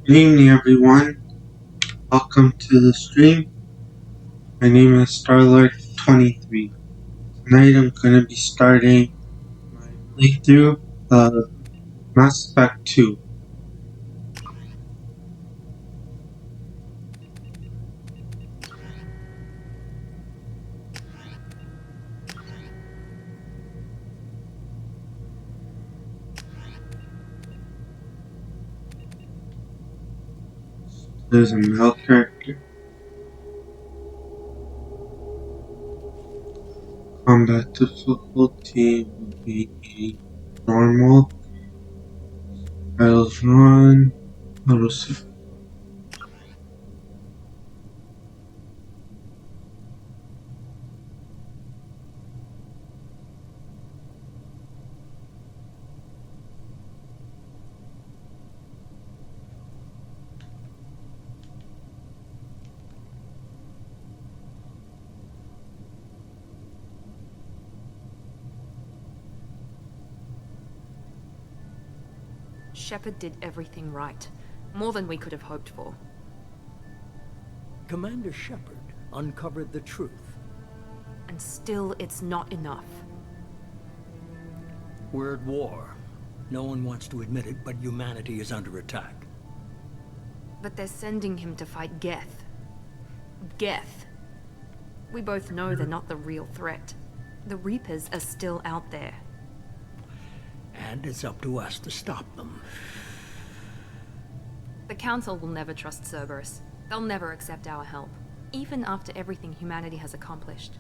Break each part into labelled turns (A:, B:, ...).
A: Good evening, everyone. Welcome to the stream. My name is Starlord23. Tonight I'm going to be starting my playthrough of Mass Effect 2. There's a male character. Combat difficulty will be normal. Battles run. Auto save.
B: Shepard did everything right. More than we could have hoped for.
C: Commander Shepard uncovered the truth.
B: And still, it's not enough.
C: We're at war. No one wants to admit it, but humanity is under attack.
B: But they're sending him to fight Geth. Geth. We both know they're not the real threat. The Reapers are still out there.
C: And it's up to us to stop them.
B: The Council will never trust Cerberus. They'll never accept our help, even after everything humanity has accomplished.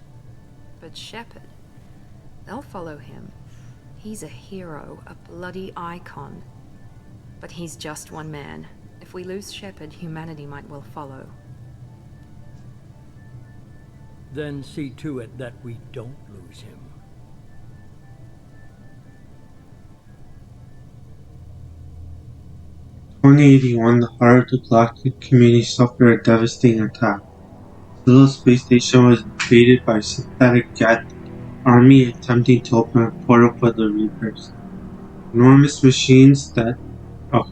B: But Shepard, they'll follow him. He's a hero, a bloody icon. But he's just one man. If we lose Shepard, humanity might well follow.
C: Then see to it that we don't lose him.
A: In 2081, the heart of the Galactic community suffered a devastating attack. The little space station was invaded by a synthetic Geth army attempting to open a portal for the Reapers. Enormous machines that... Oh.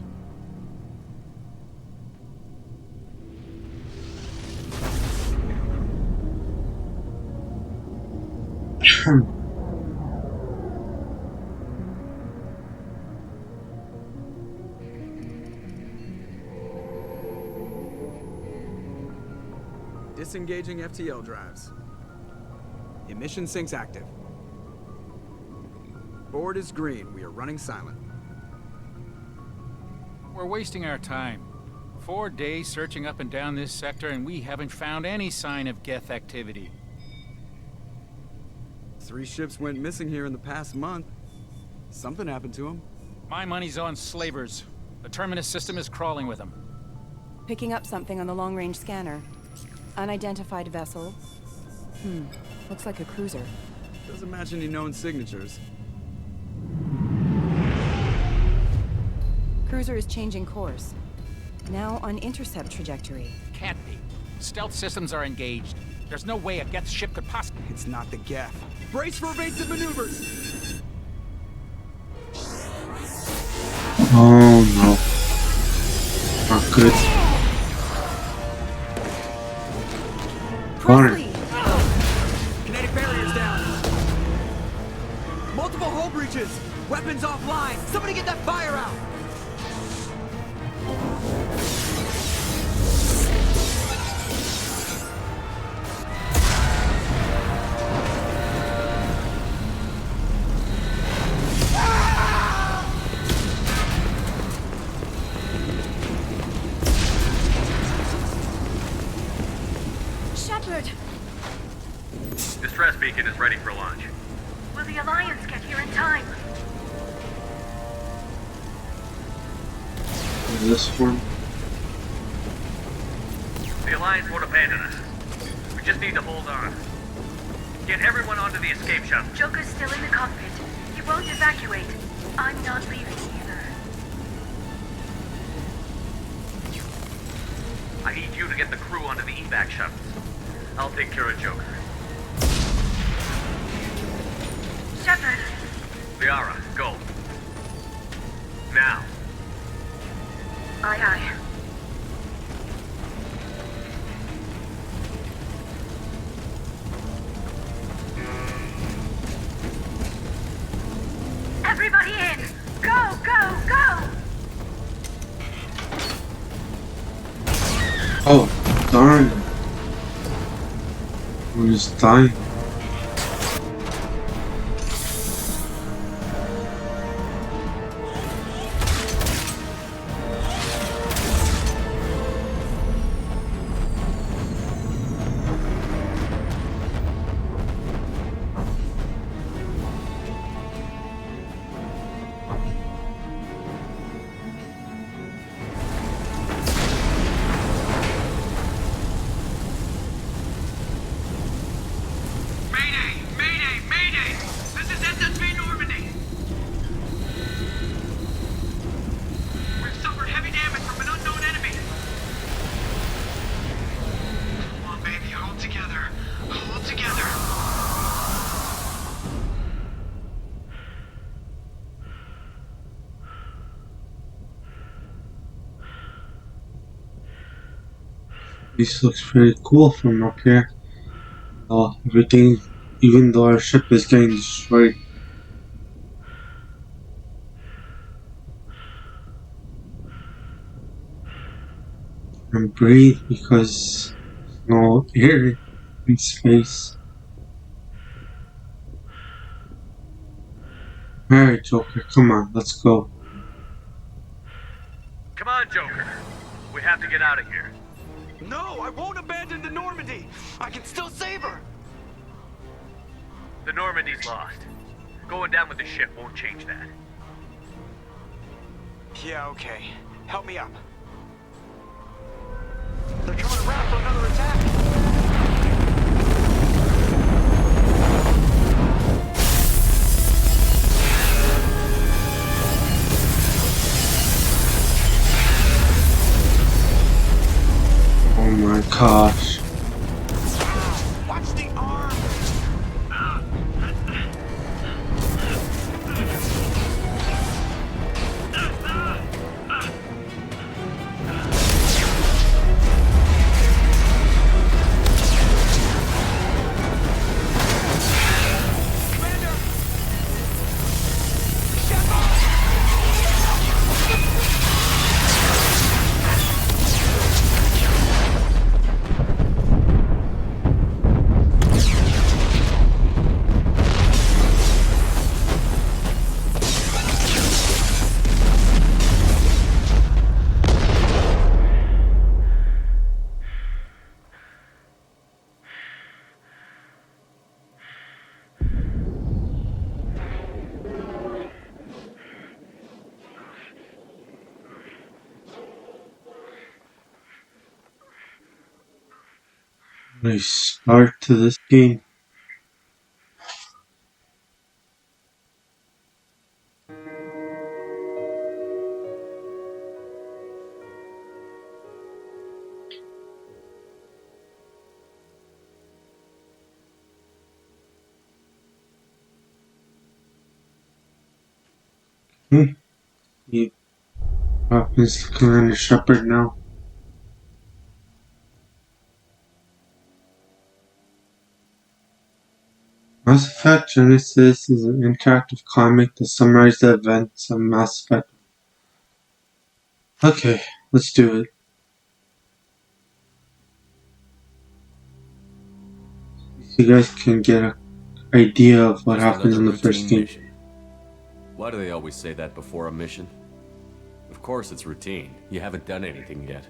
D: Disengaging FTL drives. Emission sinks active. Board is green. We are running silent.
E: We're wasting our time. 4 days searching up and down this sector, and we haven't found any sign of Geth activity.
D: 3 ships went missing here in the past month. Something happened to them.
E: My money's on slavers. The Terminus system is crawling with them.
F: Picking up something on the long-range scanner. Unidentified vessel. Looks like a cruiser.
D: Doesn't match any known signatures.
F: Cruiser is changing course. Now on intercept trajectory.
E: Can't be. Stealth systems are engaged. There's no way a Geth ship could possibly...
D: It's not the Geth. Brace for evasive maneuvers!
A: Oh no. Not good.
F: Presley!
D: Kinetic barriers down. Multiple hull breaches. Weapons offline. Somebody get that fire out.
F: Shepard!
G: Distress beacon is ready for launch.
H: Will the Alliance get here in time?
A: This one.
G: The Alliance won't abandon us. We just need to hold on. Get everyone onto the escape shuttle.
H: Joker's still in the cockpit. He won't evacuate. I'm not leaving either.
G: I need you to get the crew onto the evac shuttles. I'll take care of Joker.
H: Shepard!
G: Liara, go. Now.
H: Aye, aye.
A: Oh, darn it. We're just dying.
G: Mayday! Mayday! Mayday! This is SSV Normandy! We've suffered heavy damage from an unknown enemy. Come on, baby, hold together. Hold together.
A: This looks pretty cool from up here. Everything, even though our ship is getting destroyed. And breathe because there's no air in space. Alright, Joker, come on, let's go.
G: Come on, Joker. We have to get out of here.
I: No, I won't abandon the Normandy. I can still save her.
G: The Normandy's lost. Going down with the ship won't change that.
I: Yeah, okay. Help me up. They're coming around for another attack.
A: Oh my gosh.
I: Watch the arm. Commander!
A: Nice start to this game. He happens to Commander Shepard now. Mass Effect Genesis is an interactive comic that summarizes the events of Mass Effect. Okay, let's do it. So you guys can get an idea of what
J: Just
A: happens in the
J: another
A: first
J: routine
A: game.
J: mission. Why do they always say that before a mission? Of course it's routine. You haven't done anything yet.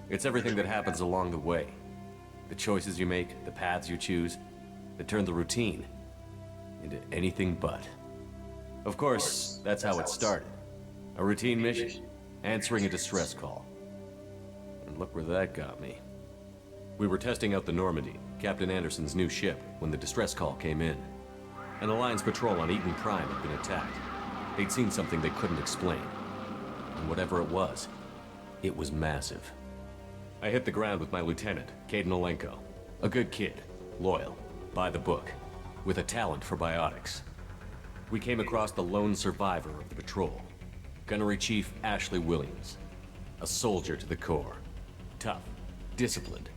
J: It's everything that happens along the way. The choices you make, the paths you choose, that turn the routine into anything but. Of course, that's how it started. A routine mission, answering a distress call. And look where that got me. We were testing out the Normandy, Captain Anderson's new ship, when the distress call came in. An Alliance patrol on Eden Prime had been attacked. They'd seen something they couldn't explain. And whatever it was massive. I hit the ground with my lieutenant, Kaidan Olenko. A good kid, loyal, by the book, with a talent for biotics. We came across the lone survivor of the patrol, Gunnery Chief Ashley Williams. A soldier to the core. Tough, disciplined,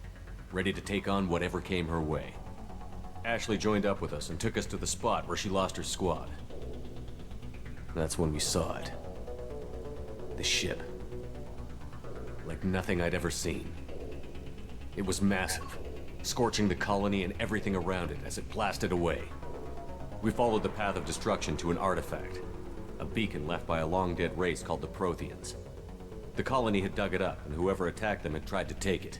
J: ready to take on whatever came her way. Ashley joined up with us and took us to the spot where she lost her squad. That's when we saw it. The ship. Like nothing I'd ever seen. It was massive, scorching the colony and everything around it as it blasted away. We followed the path of destruction to an artifact, a beacon left by a long-dead race called the Protheans. The colony had dug it up, and whoever attacked them had tried to take it.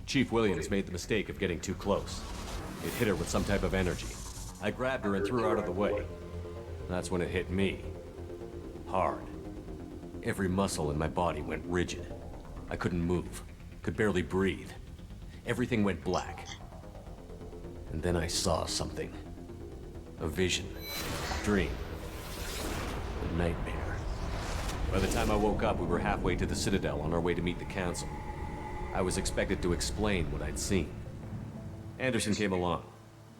J: Chief Williams made the mistake of getting too close. It hit her with some type of energy. I grabbed her and threw her out of the way. That's when it hit me. Hard. Every muscle in my body went rigid. I couldn't move, could barely breathe. Everything went black. And then I saw something. A vision. A dream. A nightmare. By the time I woke up, we were halfway to the Citadel on our way to meet the Council. I was expected to explain what I'd seen. Anderson came along.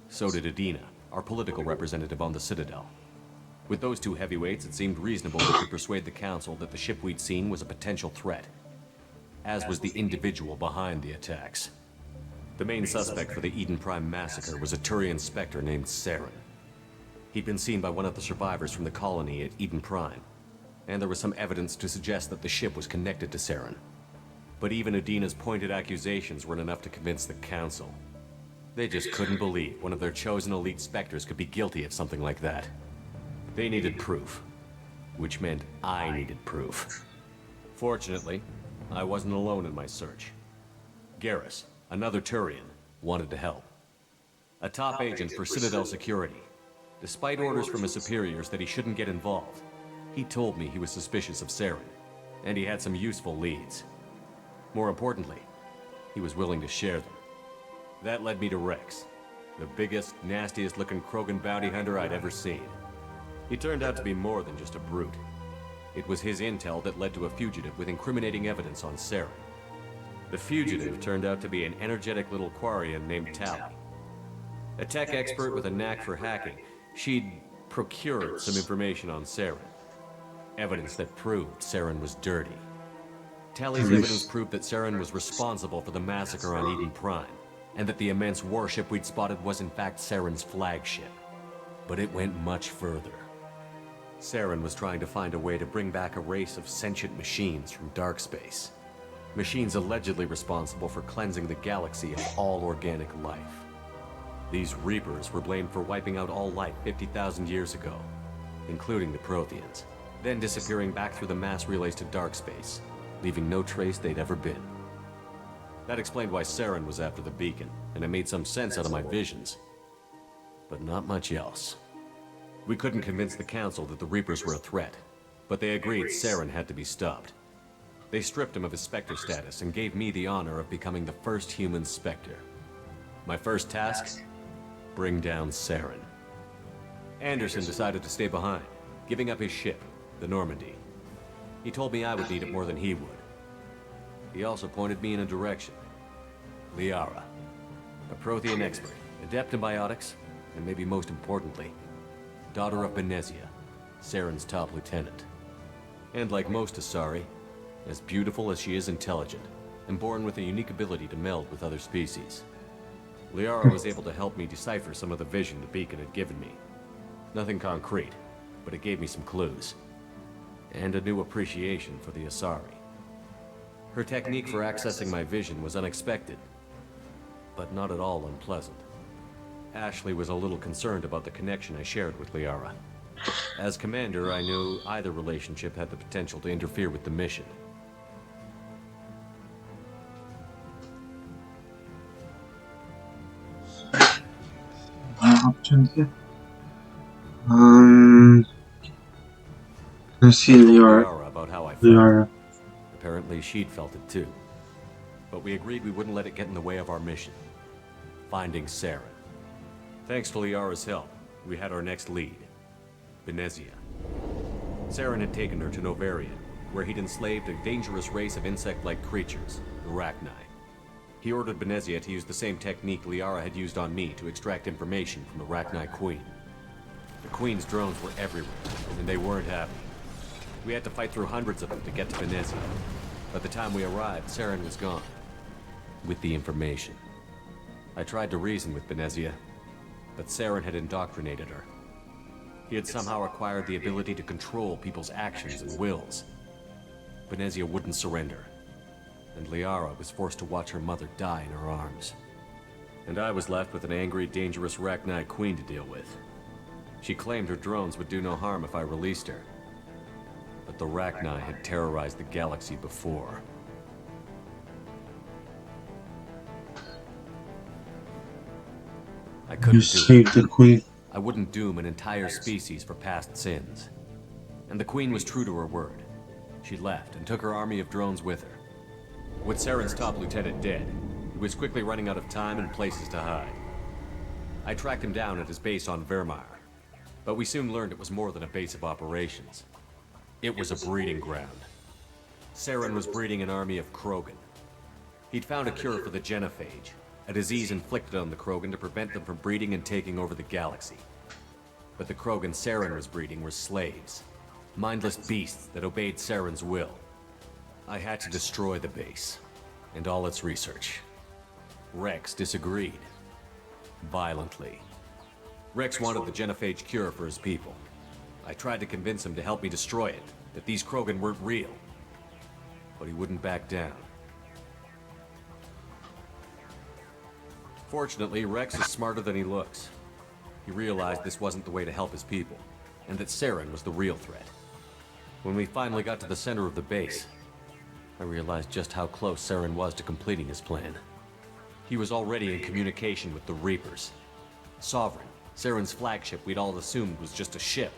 J: So did Adina, our political representative on the Citadel. With those two heavyweights, it seemed reasonable we could persuade the Council that the ship we'd seen was a potential threat, as was the individual behind the attacks. The main suspect for the Eden Prime massacre was a Turian Spectre named Saren. He'd been seen by one of the survivors from the colony at Eden Prime, and there was some evidence to suggest that the ship was connected to Saren. But even Adina's pointed accusations weren't enough to convince the Council. They just couldn't believe one of their chosen elite Spectres could be guilty of something like that. They needed proof, which meant I needed proof. Fortunately, I wasn't alone in my search. Garrus, another Turian, wanted to help. A top agent for Citadel Security. Despite orders from his superiors that he shouldn't get involved, he told me he was suspicious of Saren, and he had some useful leads. More importantly, he was willing to share them. That led me to Rex, the biggest, nastiest-looking Krogan bounty hunter I'd ever seen. He turned out to be more than just a brute. It was his intel that led to a fugitive with incriminating evidence on Saren. The fugitive turned out to be an energetic little Quarian named Tali. A tech expert with a knack for hacking, she'd procured some information on Saren. Evidence that proved Saren was dirty. Tali's evidence proved that Saren was responsible for the massacre on Eden Prime, and that the immense warship we'd spotted was in fact Saren's flagship. But it went much further. Saren was trying to find a way to bring back a race of sentient machines from dark space. Machines allegedly responsible for cleansing the galaxy of all organic life. These Reapers were blamed for wiping out all life 50,000 years ago, including the Protheans, then disappearing back through the mass relays to dark space, leaving no trace they'd ever been. That explained why Saren was after the beacon, and it made some sense out of my visions. But not much else. We couldn't convince the Council that the Reapers were a threat, but they agreed Saren had to be stopped. They stripped him of his Spectre status and gave me the honor of becoming the first human Spectre. My first task? Bring down Saren. Anderson decided to stay behind, giving up his ship, the Normandy. He told me I would need it more than he would. He also pointed me in a direction. Liara, a Prothean expert, adept in biotics, and maybe most importantly, daughter of Benezia, Saren's top lieutenant. And like most Asari, as beautiful as she is intelligent, and born with a unique ability to meld with other species. Liara was able to help me decipher some of the vision the beacon had given me. Nothing concrete, but it gave me some clues. And a new appreciation for the Asari. Her technique for accessing my vision was unexpected, but not at all unpleasant. Ashley was a little concerned about the connection I shared with Liara. As commander, I knew either relationship had the potential to interfere with the mission.
A: Options here. Let's see
J: Liara about how I felt.
A: Liara.
J: Apparently she'd felt it too. But we agreed we wouldn't let it get in the way of our mission. Finding Saren. Thanks to Liara's help, we had our next lead. Benezia. Saren had taken her to Novarian, where he'd enslaved a dangerous race of insect-like creatures, the Rachni. He ordered Benezia to use the same technique Liara had used on me to extract information from the Rachni Queen. The Queen's drones were everywhere, and they weren't happy. We had to fight through hundreds of them to get to Benezia. By the time we arrived, Saren was gone. With the information. I tried to reason with Benezia, but Saren had indoctrinated her. He had somehow acquired the ability to control people's actions and wills. Benezia wouldn't surrender, and Liara was forced to watch her mother die in her arms. And I was left with an angry, dangerous Rachni queen to deal with. She claimed her drones would do no harm if I released her. But the Rachni had terrorized the galaxy before. I
A: You
J: couldn't do
A: saved
J: it.
A: the queen.
J: I wouldn't doom an entire species for past sins. And the Queen was true to her word. She left and took her army of drones with her. With Saren's top lieutenant dead, he was quickly running out of time and places to hide. I tracked him down at his base on Vermeer, but we soon learned it was more than a base of operations. It was a breeding ground. Saren was breeding an army of Krogan. He'd found a cure for the genophage, a disease inflicted on the Krogan to prevent them from breeding and taking over the galaxy. But the Krogan Saren was breeding were slaves, mindless beasts that obeyed Saren's will. I had to destroy the base, and all its research. Rex disagreed. Violently. Rex wanted the genophage cure for his people. I tried to convince him to help me destroy it, that these Krogan weren't real. But he wouldn't back down. Fortunately, Rex is smarter than he looks. He realized this wasn't the way to help his people, and that Saren was the real threat. When we finally got to the center of the base, I realized just how close Saren was to completing his plan. He was already in communication with the Reapers. Sovereign, Saren's flagship we'd all assumed was just a ship,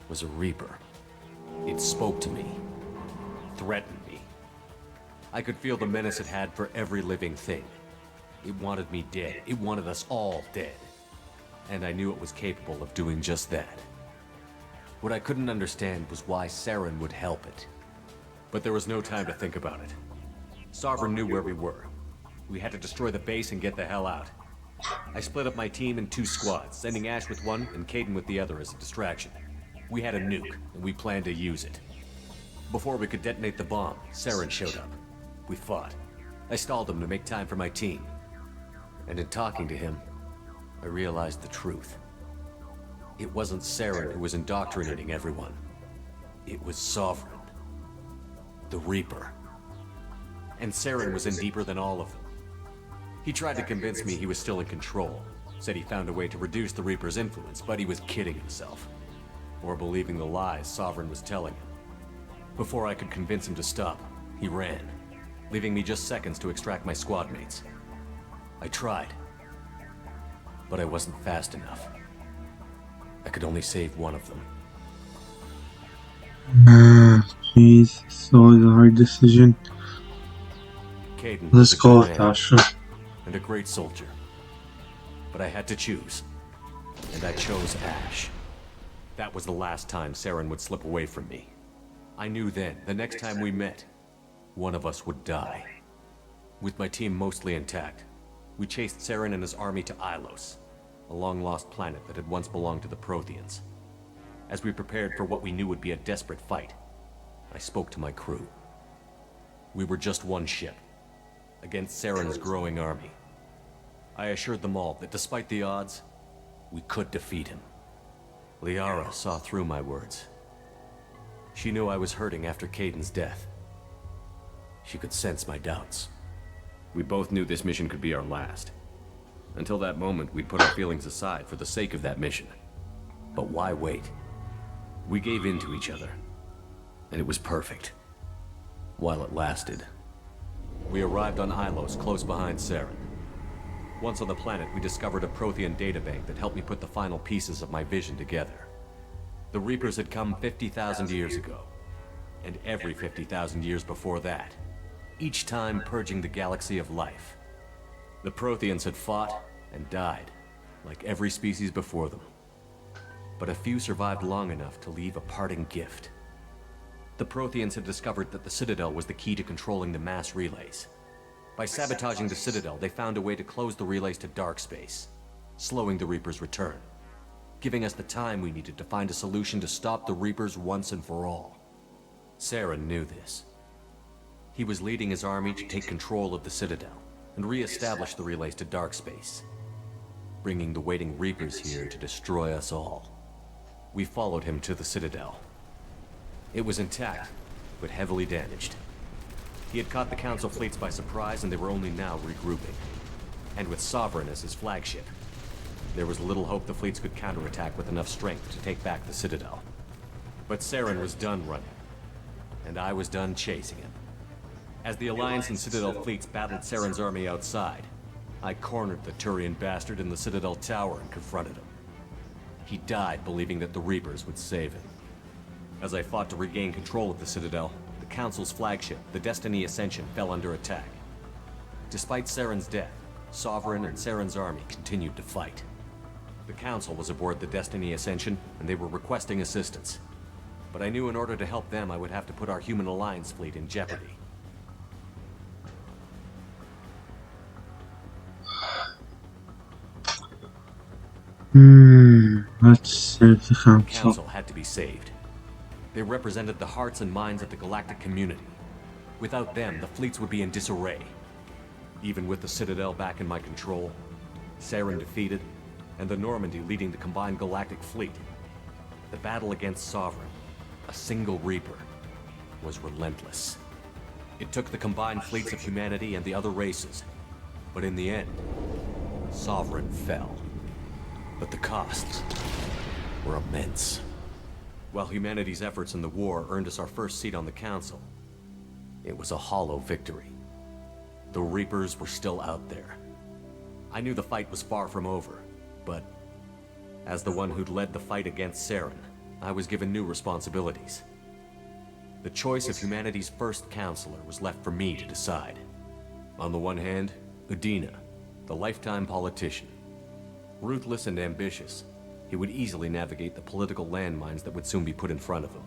J: was a Reaper. It spoke to me, threatened me. I could feel the menace it had for every living thing. It wanted me dead. It wanted us all dead. And I knew it was capable of doing just that. What I couldn't understand was why Saren would help it. But there was no time to think about it. Sovereign knew where we were. We had to destroy the base and get the hell out. I split up my team in 2 squads, sending Ash with one and Kaidan with the other as a distraction. We had a nuke, and we planned to use it. Before we could detonate the bomb, Saren showed up. We fought. I stalled him to make time for my team. And in talking to him, I realized the truth. It wasn't Saren who was indoctrinating everyone. It was Sovereign. The Reaper. And Saren was in deeper than all of them. He tried to convince me he was still in control. Said he found a way to reduce the Reaper's influence, but he was kidding himself. Or believing the lies Sovereign was telling him. Before I could convince him to stop, he ran, leaving me just seconds to extract my squad mates. I tried, but I wasn't fast enough. I could only save one of them.
A: Jeez, it's always a hard decision.
J: Kaidan
A: Let's
J: was a
A: go
J: good
A: with
J: man
A: Asha.
J: and a great soldier. But I had to choose, and I chose Ash. That was the last time Saren would slip away from me. I knew then, the next time we met, one of us would die. With my team mostly intact, we chased Saren and his army to Ilos, a long-lost planet that had once belonged to the Protheans. As we prepared for what we knew would be a desperate fight, I spoke to my crew. We were just one ship, against Saren's growing army. I assured them all that despite the odds, we could defeat him. Liara saw through my words. She knew I was hurting after Kaidan's death. She could sense my doubts. We both knew this mission could be our last. Until that moment, we'd put our feelings aside for the sake of that mission. But why wait? We gave in to each other, and it was perfect. While it lasted. We arrived on Ilos, close behind Saren. Once on the planet, we discovered a Prothean databank that helped me put the final pieces of my vision together. The Reapers had come 50,000 years ago, and every 50,000 years before that, each time purging the galaxy of life. The Protheans had fought and died, like every species before them. But a few survived long enough to leave a parting gift. The Protheans had discovered that the Citadel was the key to controlling the mass relays. By sabotaging the Citadel, they found a way to close the relays to dark space, slowing the Reapers' return, giving us the time we needed to find a solution to stop the Reapers once and for all. Saren knew this. He was leading his army to take control of the Citadel and re-establish the relays to dark space, bringing the waiting Reapers here to destroy us all. We followed him to the Citadel. It was intact, but heavily damaged. He had caught the Council fleets by surprise, and they were only now regrouping. And with Sovereign as his flagship, there was little hope the fleets could counterattack with enough strength to take back the Citadel. But Saren was done running, and I was done chasing him. As the Alliance and Citadel fleets battled Saren's army outside, I cornered the Turian bastard in the Citadel tower and confronted him. He died believing that the Reapers would save him. As I fought to regain control of the Citadel, the Council's flagship, the Destiny Ascension, fell under attack. Despite Saren's death, Sovereign and Saren's army continued to fight. The Council was aboard the Destiny Ascension, and they were requesting assistance. But I knew in order to help them, I would have to put our Human Alliance fleet in jeopardy.
A: Let's save the
J: The
A: Council.
J: Council had to be saved. They represented the hearts and minds of the galactic community. Without them, the fleets would be in disarray. Even with the Citadel back in my control, Saren defeated, and the Normandy leading the combined galactic fleet, the battle against Sovereign, a single Reaper, was relentless. It took the combined fleets of humanity and the other races, but in the end, Sovereign fell. But the costs were immense. While humanity's efforts in the war earned us our first seat on the Council, it was a hollow victory. The Reapers were still out there. I knew the fight was far from over, but as the one who'd led the fight against Saren, I was given new responsibilities. The choice of humanity's first counselor was left for me to decide. On the one hand, Udina, the lifetime politician. Ruthless and ambitious, he would easily navigate the political landmines that would soon be put in front of him.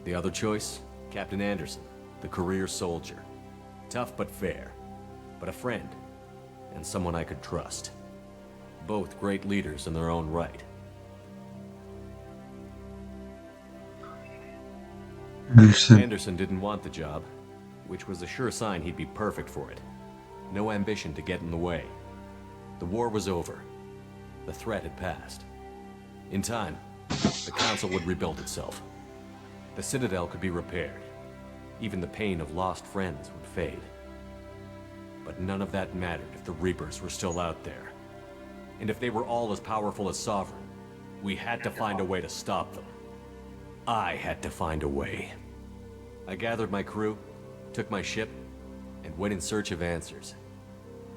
J: The other choice, Captain Anderson, the career soldier. Tough but fair, but a friend, and someone I could trust. Both great leaders in their own right. Anderson didn't want the job, which was a sure sign he'd be perfect for it. No ambition to get in the way. The war was over. The threat had passed. In time, the Council would rebuild itself. The Citadel could be repaired. Even the pain of lost friends would fade. But none of that mattered if the Reapers were still out there. And if they were all as powerful as Sovereign, we had to find a way to stop them. I had to find a way. I gathered my crew, took my ship, and went in search of answers.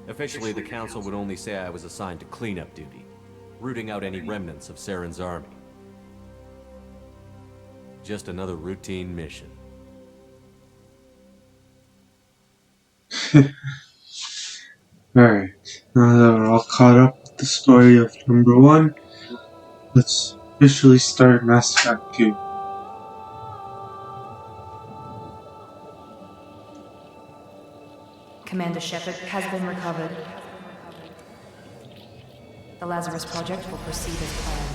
J: Officially, the Council would only say I was assigned to cleanup duty, rooting out any remnants of Saren's army. Just another routine mission.
A: Alright, now that we're all caught up with the story of number 1, let's officially start Mass Effect 2.
B: Commander Shepard has been recovered. The Lazarus Project will proceed as planned.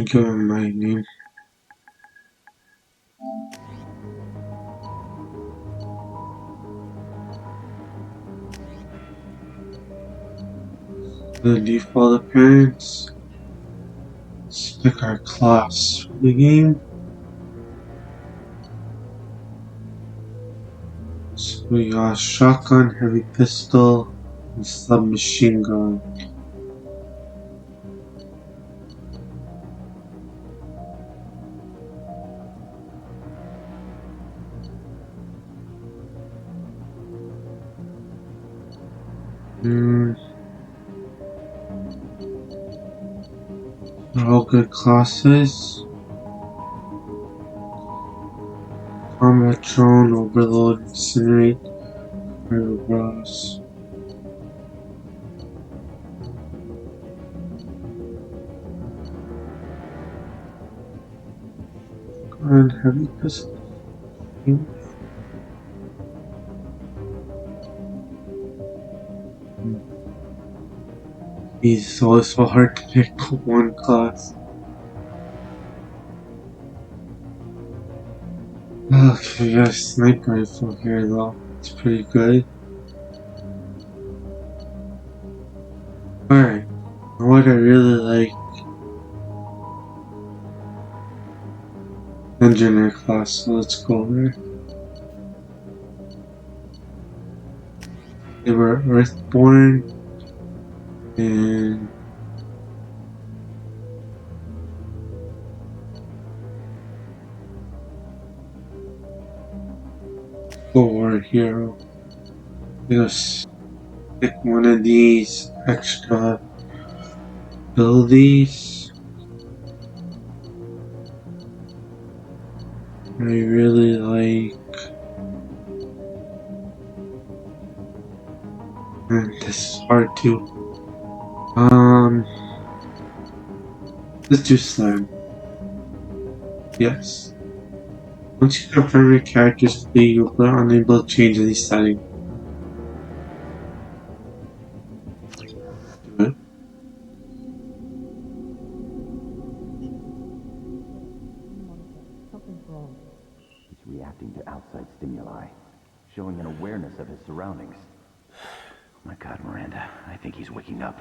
A: Give him my name. The default appearance. Let's pick our class for the game. So we got shotgun, heavy pistol, and submachine gun. They're all good classes. Armatron, Overload, Incinerate, Pyroblast. And Heavy Pistol. It's always so hard to pick one class. Okay, we got a sniper rifle here though. It's pretty good. Alright, what I really like. Engineer class, so let's go there. They were Earthborn and War Hero. Just pick one of these extra abilities. I really like. And this is hard too. Let's do Slam. Yes. Once you confirm your character's fleet, you'll be unable to change any setting. Do it.
K: He's reacting to outside stimuli, showing an awareness of his surroundings. My God, Miranda, I think he's waking up.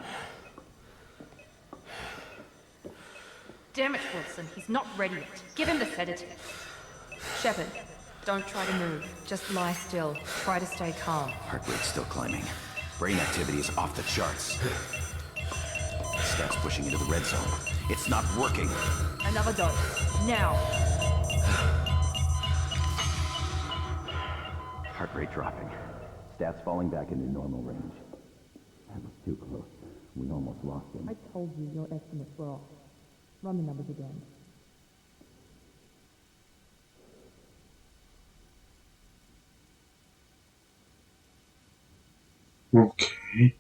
B: Damn it, Wilson, he's not ready yet. Give him the sedative. Shepard, don't try to move. Just lie still. Try to stay calm.
K: Heart rate's still climbing. Brain activity is off the charts. Stats pushing into the red zone. It's not working.
B: Another dose. Now.
K: Heart rate dropping. Stats falling back into normal range. That was too close. We almost lost him.
L: I told you your estimates were off. Run the numbers again.
A: Okay.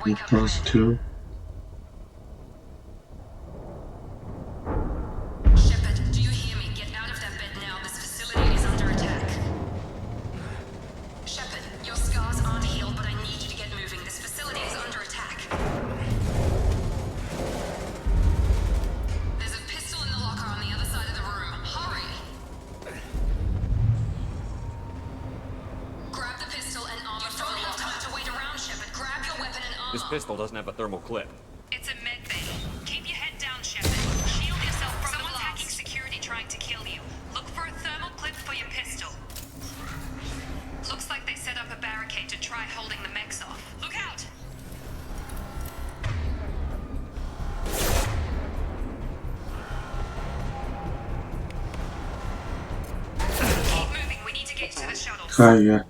A: With those two.
B: Shepard, do you hear me? Get out of that bed now. This facility is under attack. Shepard, your scars aren't healed, but I need you to get moving. This facility is under attack. There's a pistol in the locker on the other side of the room. Hurry! Grab the pistol and arm it from the locker. You don't have time to wait around, Shepard. Grab your weapon and arm.
J: This pistol doesn't have a thermal clip.
M: It's a med bay. Keep your head down, Shepard. Shield yourself from someone's hacking security trying to kill you. Look for a thermal clip for your pistol. Looks like they set up a barricade to try holding the mechs off. Look out! Keep moving. We need to get to the shuttles.
A: Yeah.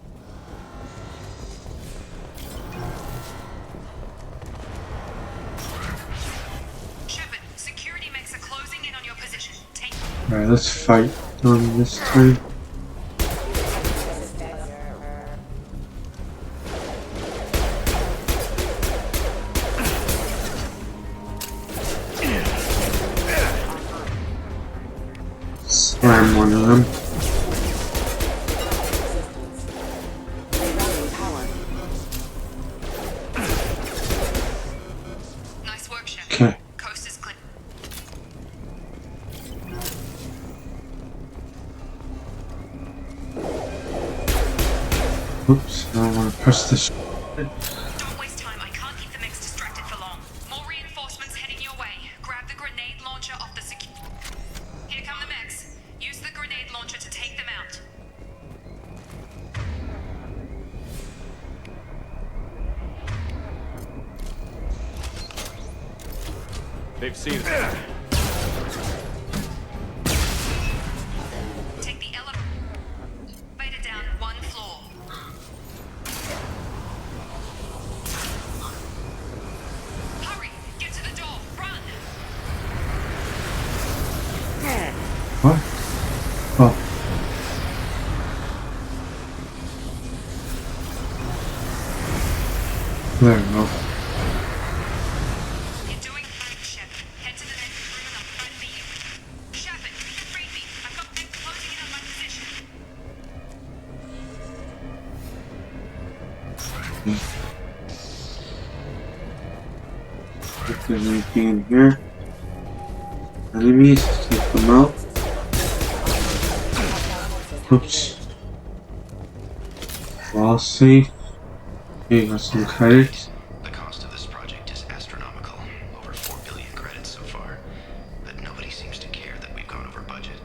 M: Shepard, security mechs are closing in on your position. Take.
A: Alright, let's fight them this time. Slam one of them.
M: Nice work, Shepard.
A: Okay.
M: Coast is clear.
A: Oops, I don't want to press this.
M: Don't waste time. I can't keep the mechs distracted for long. More reinforcements heading your way. Grab the grenade launcher off the Here come the mechs. Use the grenade launcher to take them out.
J: They've seen it.
M: Take the elevator down one floor.
A: There we go.
M: You're doing fine, Shepard. Head to the next room and I'll try to beat you. Shepard, read me. I've got them closing in on my position.
A: If there's anything in here. Enemies, take them out. Oops. All safe. Okay, got some credits.
N: The cost of this project is astronomical. Over 4 billion credits so far. But nobody seems to care that we've gone over budget.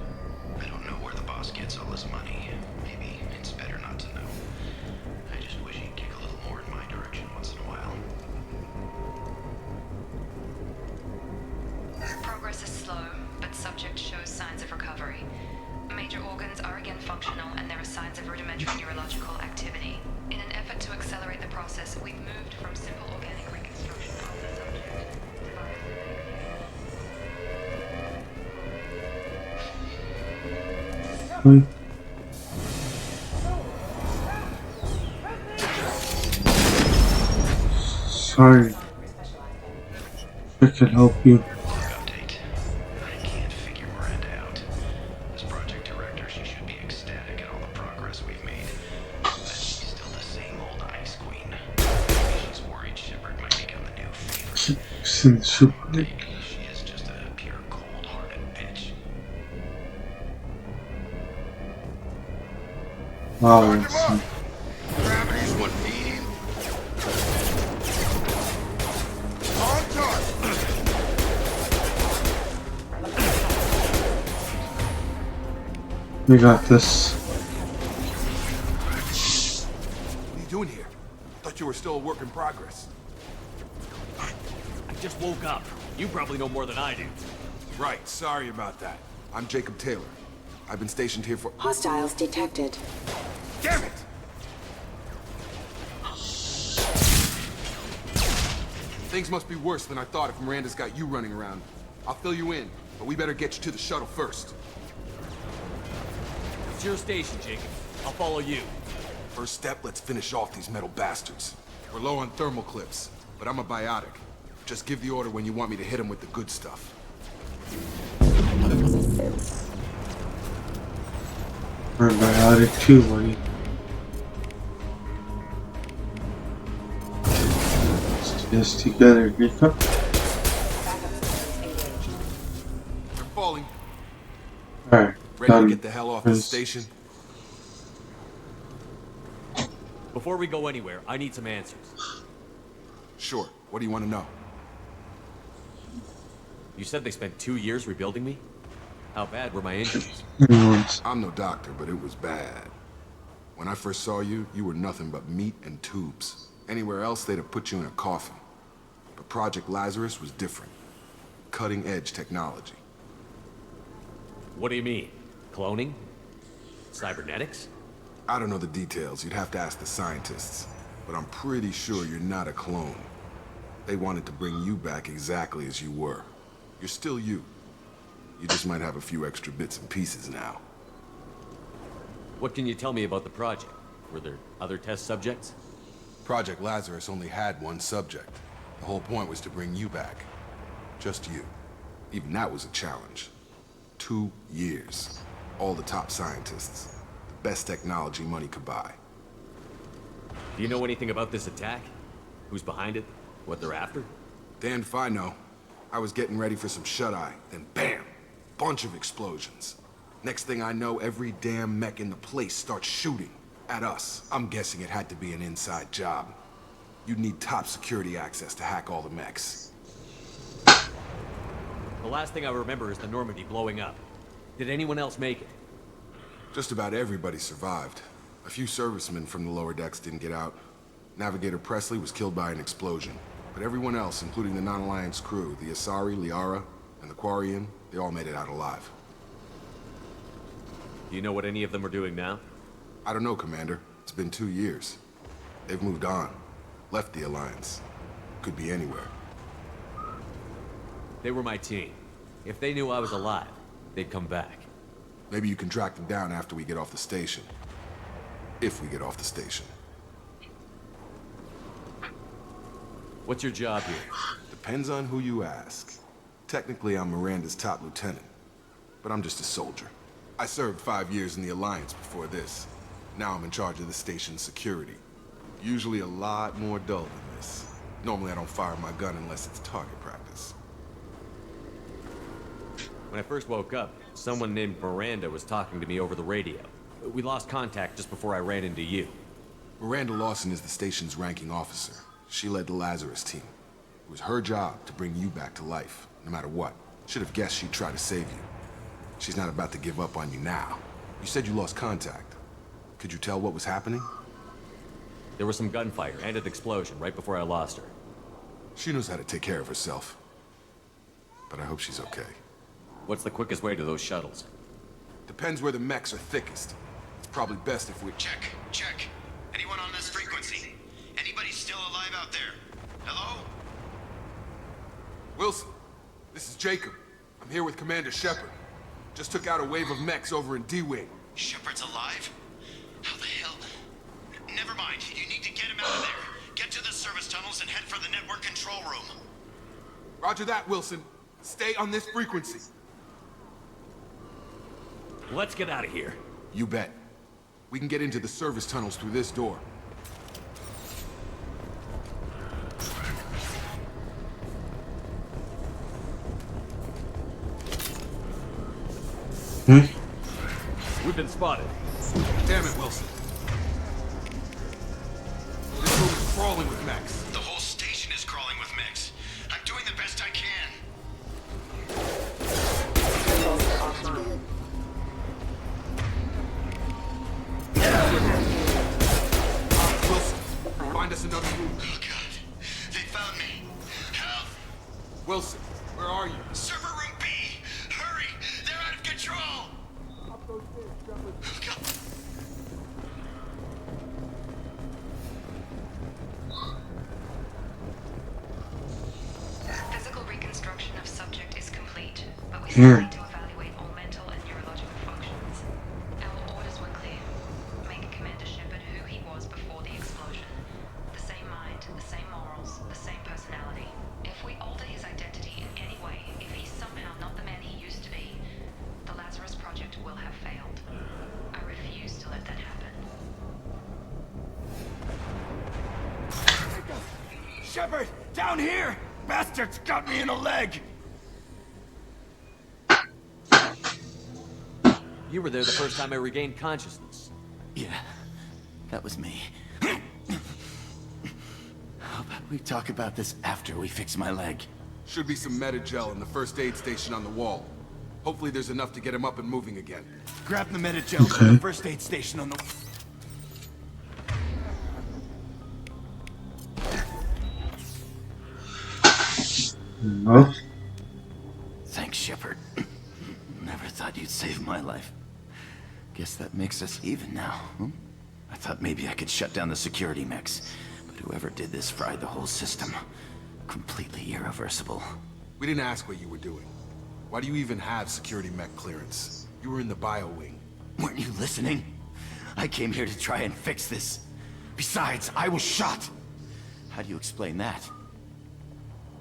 N: I don't know where the boss gets all his money. Maybe it's better not to know. I just wish he'd kick a little more in my direction once in a while.
M: Progress is slow, but subject shows signs of recovery. Major organs are again functional, and there are signs of rudimentary neurological activity. In an effort to accelerate the process, we've moved from simple organic reconstruction of the subject
A: Hmm. Sorry. I can help you.
N: Update. I can't figure Miranda out. As project director, she should be ecstatic at all the progress we've made. But she's still the same old ice queen. Maybe she's worried Shepard might become the new favorite. Maybe she is just a pure cold-hearted bitch.
A: Wow, that's
I: Gravity's 180. On target.
A: we got this.
I: What are you doing here? Thought you were still a work in progress.
O: I just woke up. You probably know more than I do.
I: Right, sorry about that. I'm Jacob Taylor. I've been stationed here for—
P: Hostiles detected.
I: Damn it! Things must be worse than I thought if Miranda's got you running around. I'll fill you in, but we better get you to the shuttle first.
O: It's your station, Jacob. I'll follow you.
I: First step, let's finish off these metal bastards. We're low on thermal clips, but I'm a biotic. Just give the order when you want me to hit them with the good stuff.
A: We're biotic too, buddy. Let's do this together, Jacob.
I: They're falling.
A: Alright,
I: Ready
A: done.
I: to get the hell off this station?
O: Before we go anywhere, I need some answers.
I: Sure. What do you want to know?
O: You said they spent 2 years rebuilding me? How bad were my injuries?
I: I'm no doctor, but it was bad. When I first saw you, you were nothing but meat and tubes. Anywhere else, they'd have put you in a coffin. But Project Lazarus was different. Cutting-edge technology.
O: What do you mean? Cloning? Cybernetics?
I: I don't know the details. You'd have to ask the scientists. But I'm pretty sure you're not a clone. They wanted to bring you back exactly as you were. You're still you. You just might have a few extra bits and pieces now.
O: What can you tell me about the project? Were there other test subjects?
I: Project Lazarus only had one subject. The whole point was to bring you back. Just you. Even that was a challenge. 2 years. All the top scientists. The best technology money could buy.
O: Do you know anything about this attack? Who's behind it? What they're after?
I: Damned if I know. I was getting ready for some shut-eye, then bam! Bunch of explosions. Next thing I know, every damn mech in the place starts shooting. At us. I'm guessing it had to be an inside job. You'd need top security access to hack all the mechs.
O: The last thing I remember is the Normandy blowing up. Did anyone else make it?
I: Just about everybody survived. A few servicemen from the lower decks didn't get out. Navigator Presley was killed by an explosion. But everyone else, including the non-Alliance crew, the Asari, Liara, and the Quarian, they all made it out alive.
O: Do you know what any of them are doing now?
I: I don't know, Commander. It's been 2 years. They've moved on. Left the Alliance. Could be anywhere.
O: They were my team. If they knew I was alive, they'd come back.
I: Maybe you can track them down after we get off the station. If we get off the station.
J: What's your job here?
I: Depends on who you ask. Technically, I'm Miranda's top lieutenant, but I'm just a soldier. I served 5 years in the Alliance before this. Now I'm in charge of the station's security. Usually a lot more dull than this. Normally I don't fire my gun unless it's target practice.
J: When I first woke up, someone named Miranda was talking to me over the radio. We lost contact just before I ran into you.
I: Miranda Lawson is the station's ranking officer. She led the Lazarus team. It was her job to bring you back to life, no matter what. Should have guessed she'd try to save you. She's not about to give up on you now. You said you lost contact. Could you tell what was happening?
J: There was some gunfire and an explosion right before I lost her.
I: She knows how to take care of herself. But I hope she's okay.
J: What's the quickest way to those shuttles?
I: Depends where the mechs are thickest. It's probably best if we...
N: Check. Anyone on this frequency? Anybody still alive out there? Hello?
I: Wilson, this is Jacob. I'm here with Commander Shepard. Just took out a wave of mechs over in D-Wing.
N: Shepard's alive? How the hell? Never mind. You need to get him out of there. Get to the service tunnels and head for the network control room.
I: Roger that, Wilson. Stay on this frequency.
J: Let's get out of here.
I: You bet. We can get into the service tunnels through this door.
J: We've been spotted.
I: Damn it, Wilson. This room is crawling with mechs.
N: The whole station is crawling with mechs. I'm doing the best I can.
I: Wilson, find us another room.
N: Oh, God. They found me. Help!
I: Wilson, where are you?
N: Server room B! Hurry! They're out of control!
M: Physical reconstruction of subject is complete, but we still need to evaluate all mental and neurological functions. Our orders were clear. Make Commander Shepard who he was before the explosion. The same mind, the same morals, the same personality. If we alter his identity in any way, if he's somehow not the man he used to be, the Lazarus Project will have failed. I refuse to let that happen.
N: Shepard! Down here! Bastards got me in the leg!
J: You were there the first time I regained consciousness.
K: Yeah, that was me. How about we talk about this after we fix my leg?
I: Should be some Metagel in the first aid station on the wall. Hopefully there's enough to get him up and moving again.
N: Grab the Metagel from the first aid station on the...
A: No.
K: Thanks, Shepard. Never thought you'd save my life. Guess that makes us even now, huh? I thought maybe I could shut down the security mechs, but whoever did this fried the whole system. Completely irreversible.
I: We didn't ask what you were doing. Why do you even have security mech clearance? You were in the bio wing.
K: Weren't you listening? I came here to try and fix this. Besides, I was shot. How do you explain that?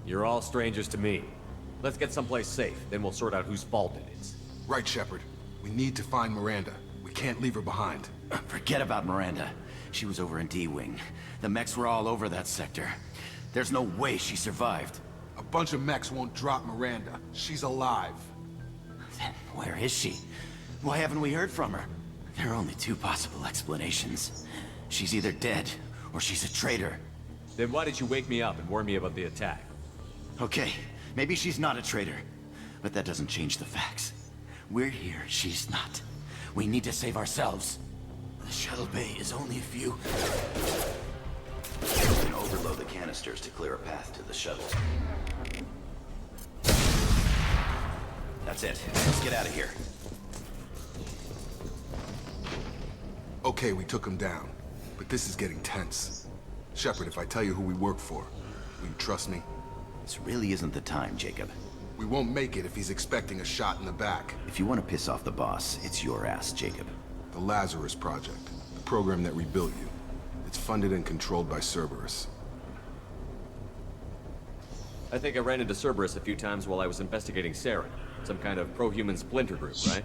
J: You're all strangers to me. Let's get someplace safe, then we'll sort out whose fault it is.
I: Right, Shepard. We need to find Miranda. We can't leave her behind.
K: Forget about Miranda. She was over in D-Wing. The mechs were all over that sector. There's no way she survived.
I: A bunch of mechs won't drop Miranda. She's alive.
K: Then where is she? Why haven't we heard from her? There are only two possible explanations. She's either dead, or she's a traitor.
J: Then why did you wake me up and warn me about the attack?
K: Okay, maybe she's not a traitor, but that doesn't change the facts. We're here, she's not. We need to save ourselves. The shuttle bay is only a few... You can overload the canisters to clear a path to the shuttle. That's it. Let's get out of here.
I: Okay, we took him down, but this is getting tense. Shepard, if I tell you who we work for, will you trust me?
K: This really isn't the time, Jacob.
I: We won't make it if he's expecting a shot in the back.
K: If you want to piss off the boss, it's your ass, Jacob.
I: The Lazarus Project, the program that rebuilt you. It's funded and controlled by Cerberus.
O: I think I ran into Cerberus a few times while I was investigating Saren. Some kind of pro-human splinter group, right?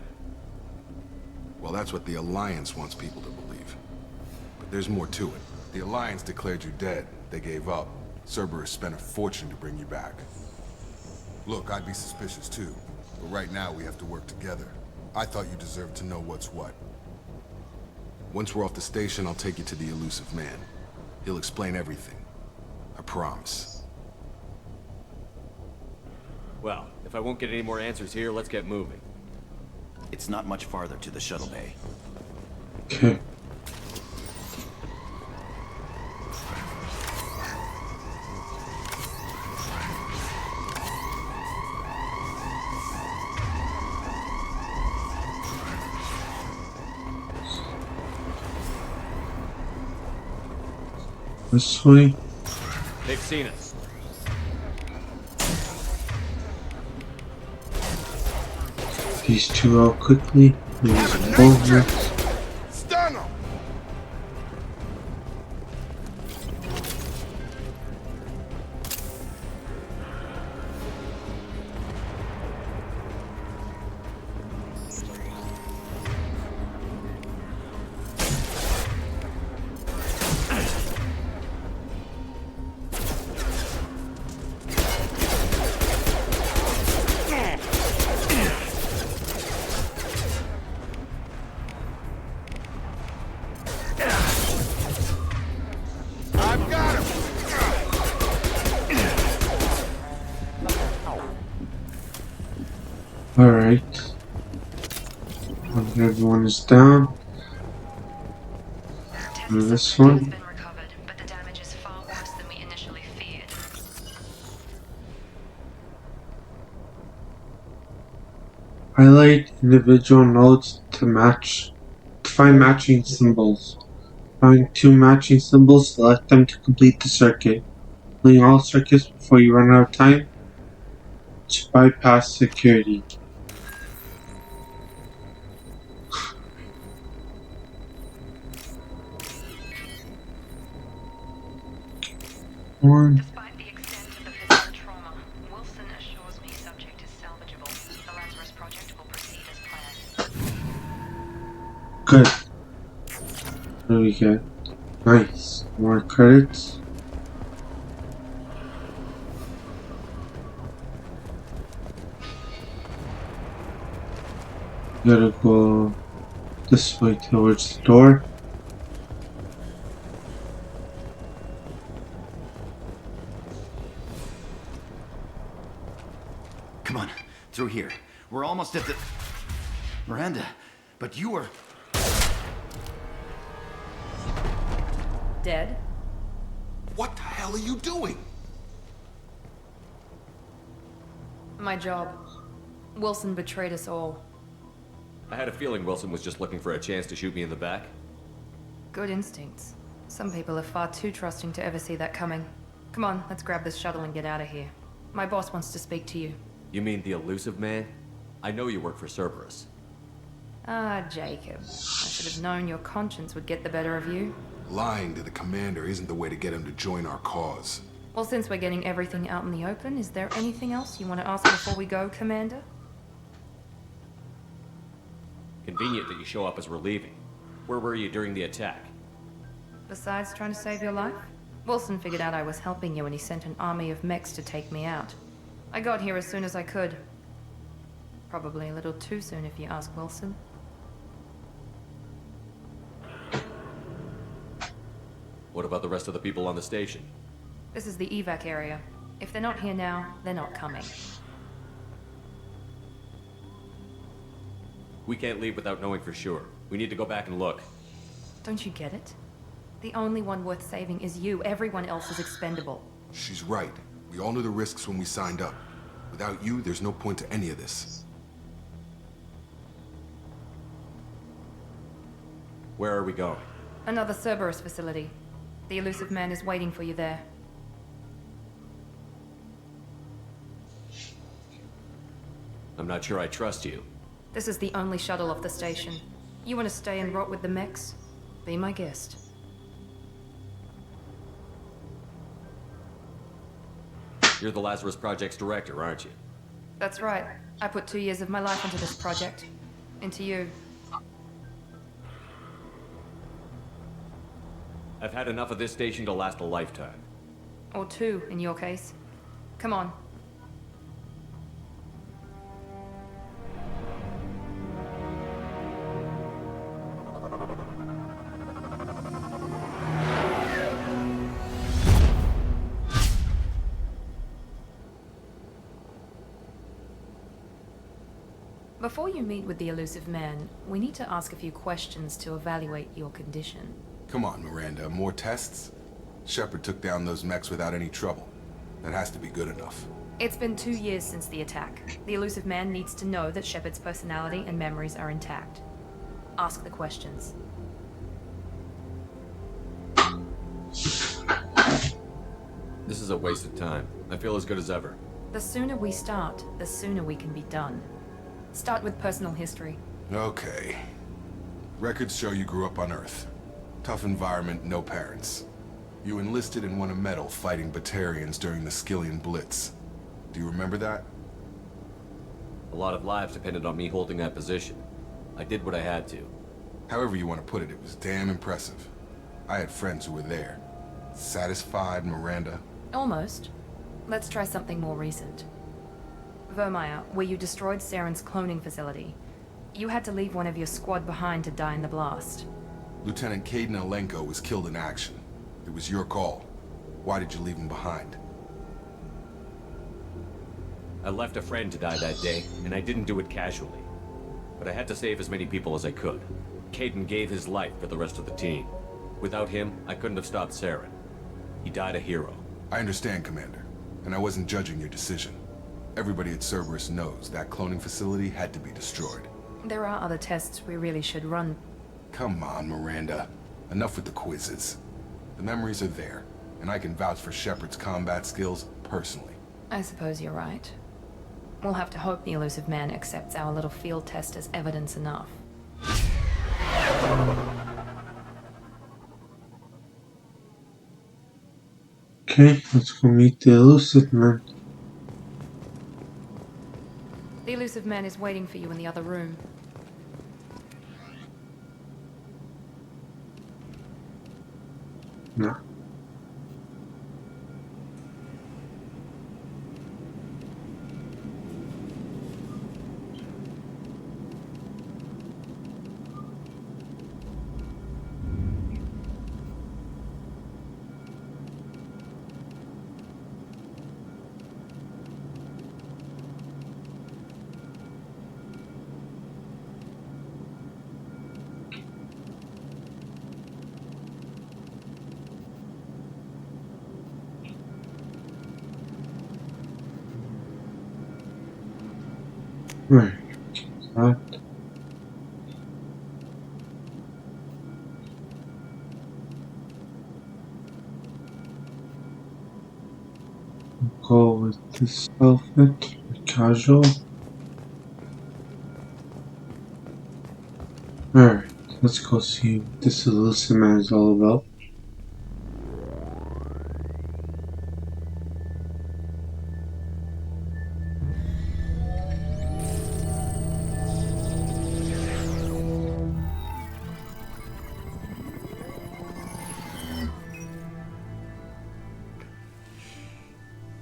I: Well, that's what the Alliance wants people to believe. But there's more to it. The Alliance declared you dead. They gave up. Cerberus spent a fortune to bring you back. Look, I'd be suspicious too. But right now, we have to work together. I thought you deserved to know what's what. Once we're off the station, I'll take you to the Elusive Man. He'll explain everything. I promise.
O: Well, if I won't get any more answers here, let's get moving.
K: It's not much farther to the shuttle bay.
A: Okay. This way.
O: They've seen us.
A: These two out quickly. There's over.
I: Stun him!
A: Alright. Everyone is down. And this one.
M: But the damage is far worse than we initially feared.
A: Highlight individual nodes to match. To find matching symbols. Find 2 matching symbols, select them to complete the circuit. Complete all circuits before you run out of time to bypass security.
M: Despite the extent of the physical trauma, Wilson assures me subject is salvageable. The Lazarus project will proceed as planned.
A: Good. What do we get? Nice. More credits. Gotta go this way towards the door.
K: Come on, through here. We're almost at the... Miranda, but you were...
B: Dead?
I: What the hell are you doing?
B: My job. Wilson betrayed us all.
O: I had a feeling Wilson was just looking for a chance to shoot me in the back.
B: Good instincts. Some people are far too trusting to ever see that coming. Come on, let's grab this shuttle and get out of here. My boss wants to speak to you.
O: You mean the Elusive Man? I know you work for Cerberus.
B: Ah, Jacob. I should have known your conscience would get the better of you.
I: Lying to the commander isn't the way to get him to join our cause.
B: Well, since we're getting everything out in the open, is there anything else you want to ask before we go, Commander?
O: Convenient that you show up as we're leaving. Where were you during the attack?
B: Besides trying to save your life? Wilson figured out I was helping you and he sent an army of mechs to take me out. I got here as soon as I could. Probably a little too soon if you ask Wilson.
O: What about the rest of the people on the station?
B: This is the evac area. If they're not here now, they're not coming.
O: We can't leave without knowing for sure. We need to go back and look.
B: Don't you get it? The only one worth saving is you. Everyone else is expendable.
I: She's right. We all knew the risks when we signed up. Without you, there's no point to any of this.
O: Where are we going?
B: Another Cerberus facility. The Elusive Man is waiting for you there.
O: I'm not sure I trust you.
B: This is the only shuttle off the station. You want to stay and rot with the mechs? Be my guest.
J: You're the Lazarus Project's director, aren't you?
B: That's right. I put 2 years of my life into this project. Into you.
J: I've had enough of this station to last a lifetime.
B: Or 2, in your case. Come on. Before you meet with the Elusive Man, we need to ask a few questions to evaluate your condition.
I: Come on, Miranda, more tests? Shepard took down those mechs without any trouble. That has to be good enough.
B: It's been 2 years since the attack. The Elusive Man needs to know that Shepard's personality and memories are intact. Ask the questions.
J: This is a waste of time. I feel as good as ever.
B: The sooner we start, the sooner we can be done. Start with personal history.
I: Okay. Records show you grew up on Earth. Tough environment, no parents. You enlisted and won a medal fighting Batarians during the Skillian Blitz. Do you remember that?
J: A lot of lives depended on me holding that position. I did what I had to.
I: However you want to put it, it was damn impressive. I had friends who were there. Satisfied, Miranda?
B: Almost. Let's try something more recent. Vermeer, where you destroyed Saren's cloning facility. You had to leave one of your squad behind to die in the blast.
I: Lieutenant Kaidan Alenko was killed in action. It was your call. Why did you leave him behind?
J: I left a friend to die that day, and I didn't do it casually. But I had to save as many people as I could. Kaidan gave his life for the rest of the team. Without him, I couldn't have stopped Saren. He died a hero.
I: I understand, Commander, and I wasn't judging your decision. Everybody at Cerberus knows that cloning facility had to be destroyed.
B: There are other tests we really should run.
I: Come on, Miranda. Enough with the quizzes. The memories are there, and I can vouch for Shepard's combat skills personally.
B: I suppose you're right. We'll have to hope the Elusive Man accepts our little field test as evidence enough.
A: Okay, let's go meet the Elusive Man.
B: The Elusive Man is waiting for you in the other room.
A: No. Right. That. Go with this outfit, casual. Alright, let's go see what this Elusive Man is all about.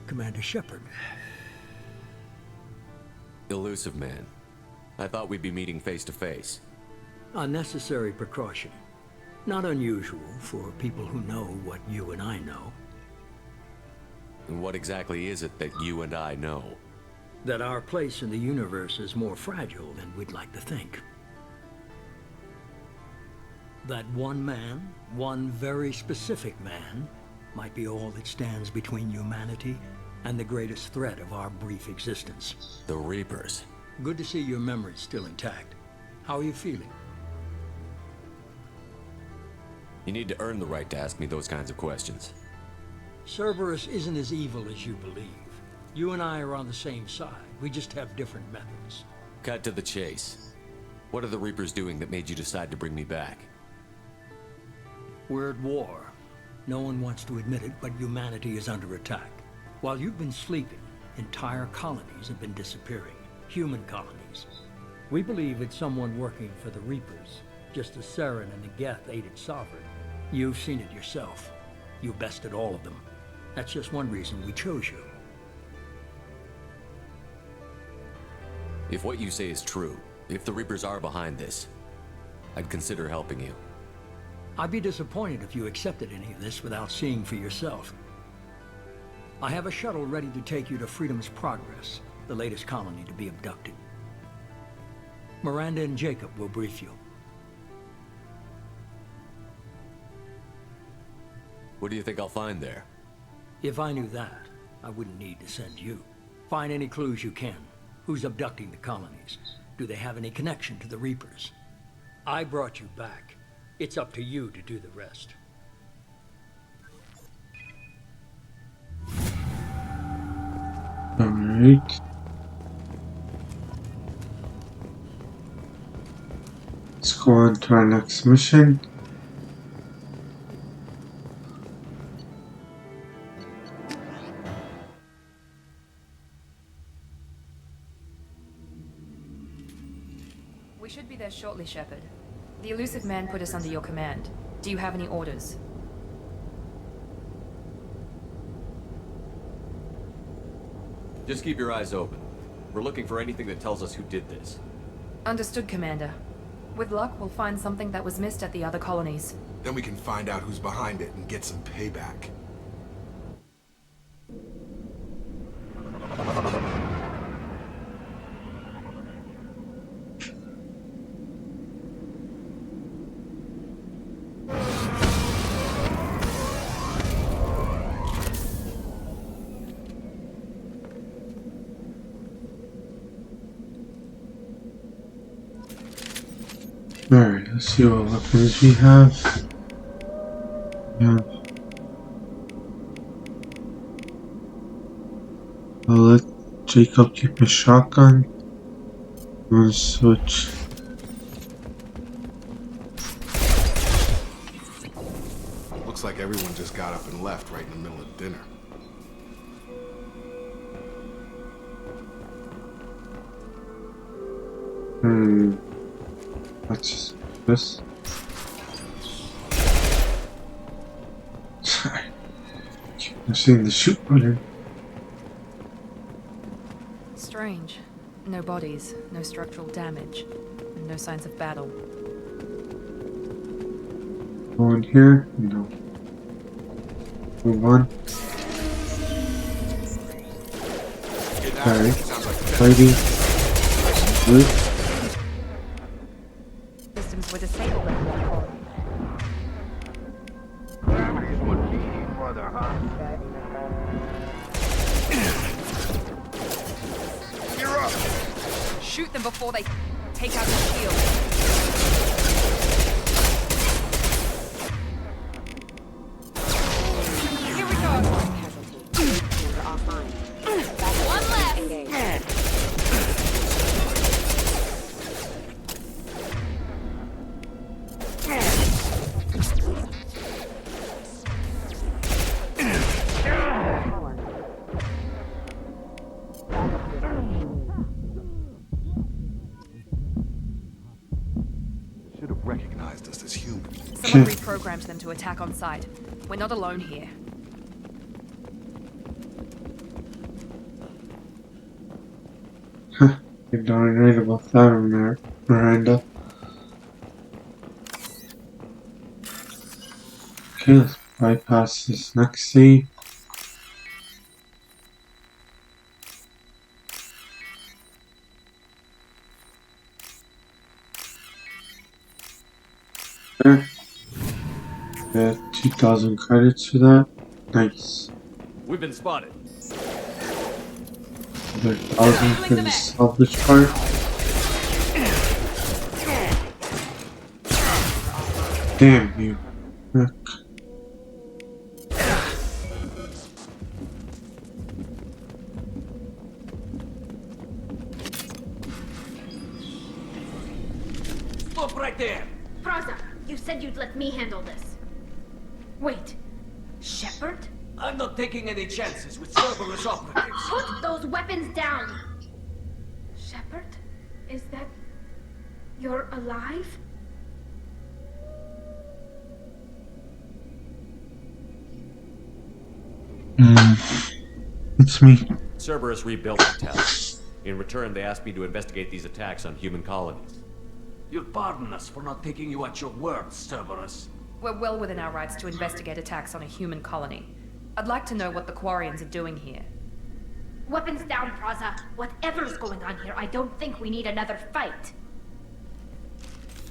C: Commander Shepard.
J: Elusive Man. I thought we'd be meeting face to face.
C: A necessary precaution. Not unusual for people who know what you and I know.
J: And what exactly is it that you and I know?
C: That our place in the universe is more fragile than we'd like to think. That one man, one very specific man, might be all that stands between humanity and the greatest threat of our brief existence.
J: The Reapers.
C: Good to see your memory's still intact. How are you feeling?
J: You need to earn the right to ask me those kinds of questions.
C: Cerberus isn't as evil as you believe. You and I are on the same side. We just have different methods.
J: Cut to the chase. What are the Reapers doing that made you decide to bring me back?
C: We're at war. No one wants to admit it, but humanity is under attack. While you've been sleeping, entire colonies have been disappearing. Human colonies. We believe it's someone working for the Reapers, just as Saren and the Geth aided Sovereign. You've seen it yourself. You bested all of them. That's just one reason we chose you.
J: If what you say is true, if the Reapers are behind this, I'd consider helping you.
C: I'd be disappointed if you accepted any of this without seeing for yourself. I have a shuttle ready to take you to Freedom's Progress, the latest colony to be abducted. Miranda and Jacob will brief you.
J: What do you think I'll find there?
C: If I knew that, I wouldn't need to send you. Find any clues you can. Who's abducting the colonies? Do they have any connection to the Reapers? I brought you back. It's up to you to do the rest.
A: Alright. Let's go on to our next mission.
B: We should be there shortly, Shepard. The Illusive Man put us under your command. Do you have any orders?
J: Just keep your eyes open. We're looking for anything that tells us who did this.
B: Understood, Commander. With luck, we'll find something that was missed at the other colonies.
I: Then we can find out who's behind it and get some payback.
A: Alright, let's see what weapons we have. I'll let Jacob keep his shotgun. I'm gonna switch.
I: Looks like everyone just got up and left right in the middle of dinner.
A: What's this? Sorry. I'm seeing the shoot button.
B: Strange. No bodies, no structural damage, and no signs of battle.
A: Go in here? No. Move on. Alright. Fighting. Good.
B: Systems were disabled at that point.
I: You're up!
B: Shoot them before they take out the shield. Here we go. One left.
I: Should have recognized us as human.
B: Someone reprogrammed them to attack on sight. We're not alone here.
A: You're darn right about that, Miranda. Okay, let's bypass this next scene. There. Got 2,000 credits for that. Nice.
O: We've been spotted.
A: Another 1,000 for the salvage part. Damn you. Rick.
P: Stop right there!
H: Froza, you said you'd let me handle this. Wait, Shepard?
P: I'm not taking any chances with Cerberus operatives.
H: Put those weapons down! Shepard? Is that... You're alive?
A: It's me.
J: Cerberus rebuilt the town. In return, they asked me to investigate these attacks on human colonies.
P: You'll pardon us for not taking you at your word, Cerberus.
B: We're well within our rights to investigate attacks on a human colony. I'd like to know what the Quarians are doing here.
H: Weapons down, Praza. Whatever's going on here, I don't think we need another fight.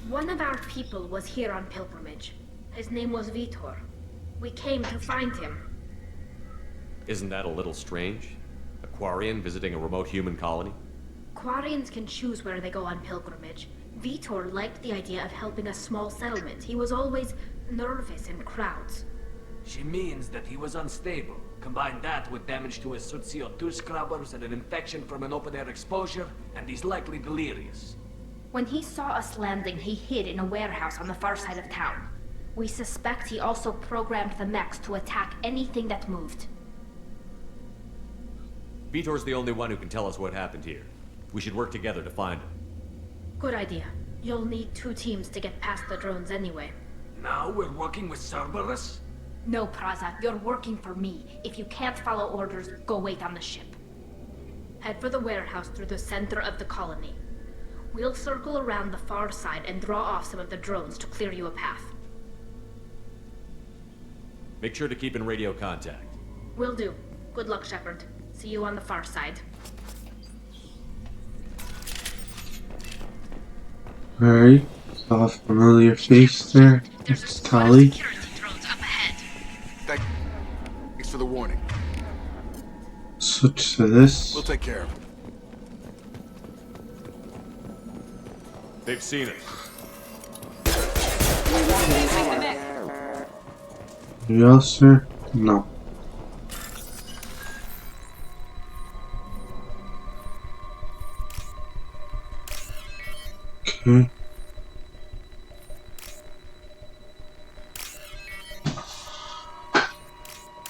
H: One of our people was here on pilgrimage. His name was Vitor. We came to find him.
J: Isn't that a little strange? A Quarian visiting a remote human colony?
H: Quarians can choose where they go on pilgrimage. Vitor liked the idea of helping a small settlement. He was always nervous in crowds.
P: She means that he was unstable. Combine that with damage to his CO2 scrubbers and an infection from an open-air exposure, and he's likely delirious.
H: When he saw us landing, he hid in a warehouse on the far side of town. We suspect he also programmed the mechs to attack anything that moved.
J: Vitor's the only one who can tell us what happened here. We should work together to find him.
H: Good idea. You'll need 2 teams to get past the drones anyway.
P: Now we're working with Cerberus?
H: No, Praza, you're working for me. If you can't follow orders, go wait on the ship. Head for the warehouse through the center of the colony. We'll circle around the far side and draw off some of the drones to clear you a path.
J: Make sure to keep in radio contact.
H: Will do. Good luck, Shepard. See you on the far side.
A: Alright, saw a familiar face there. It's Tali.
I: Thanks for the warning.
A: Switch to this.
I: We'll take care of it.
J: They've seen it.
A: Anybody else, sir? No. Okay.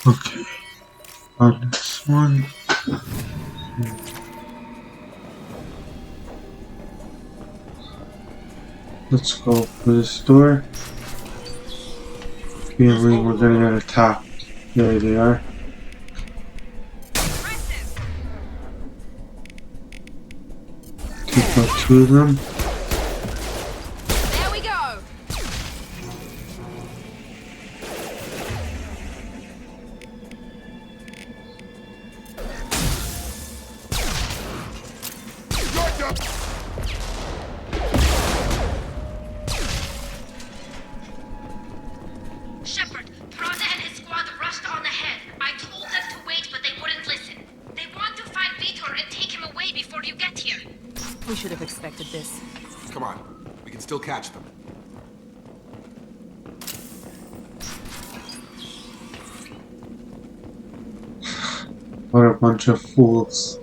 A: Okay. On this one. Let's go for this door. Feeling we're gonna get attacked. There they are. Take out 2 of them.
B: There we go!
H: Shepard, Praza and his squad rushed on ahead. I told them to wait, but they wouldn't listen. They want to find Vitor and take him away before you get here.
B: We should have expected this.
I: Come on. We can still catch them.
A: What a bunch of fools.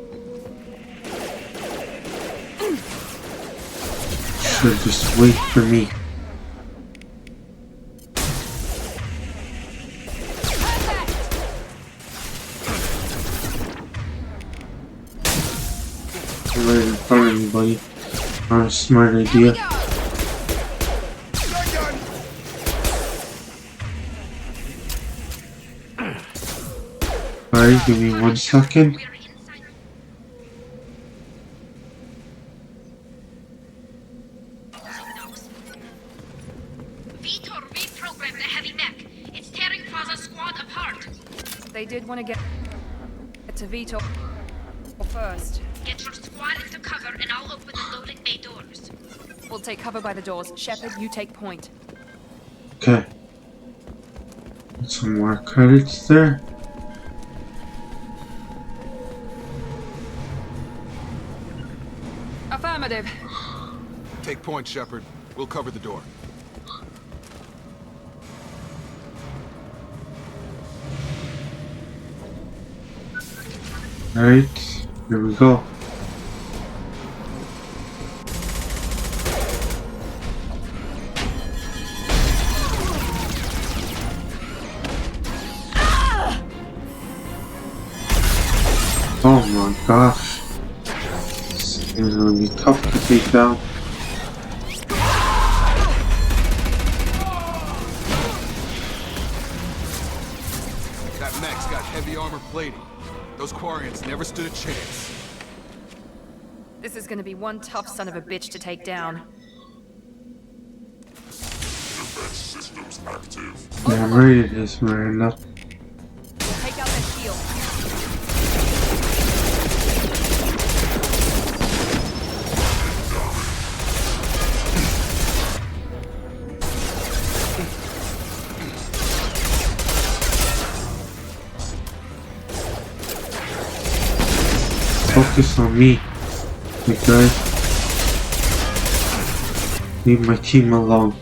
A: Should just wait for me. I'm ready to find anybody. Not a smart idea. Alright, give me 1 second.
H: Vitor reprogrammed the heavy mech. It's tearing Praza's squad apart.
B: They did want to get to Vitor first.
H: Get your squad into cover and I'll open the loading bay doors.
B: We'll take cover by the doors. Shepard, you take point.
A: Okay. Some more credits there.
B: Affirmative.
I: Take point, Shepard. We'll cover the door.
A: Alright, here we go. Oh my gosh. This is gonna be tough to take down.
I: That mech's got heavy armor plating. Those Quarians never stood a chance.
B: This is gonna be one tough son of a bitch to take down.
Q: Defense systems active.
A: Yeah, I'm ready to this, Miranda.
B: Take out that shield.
A: Focus on me, okay? Leave my team alone.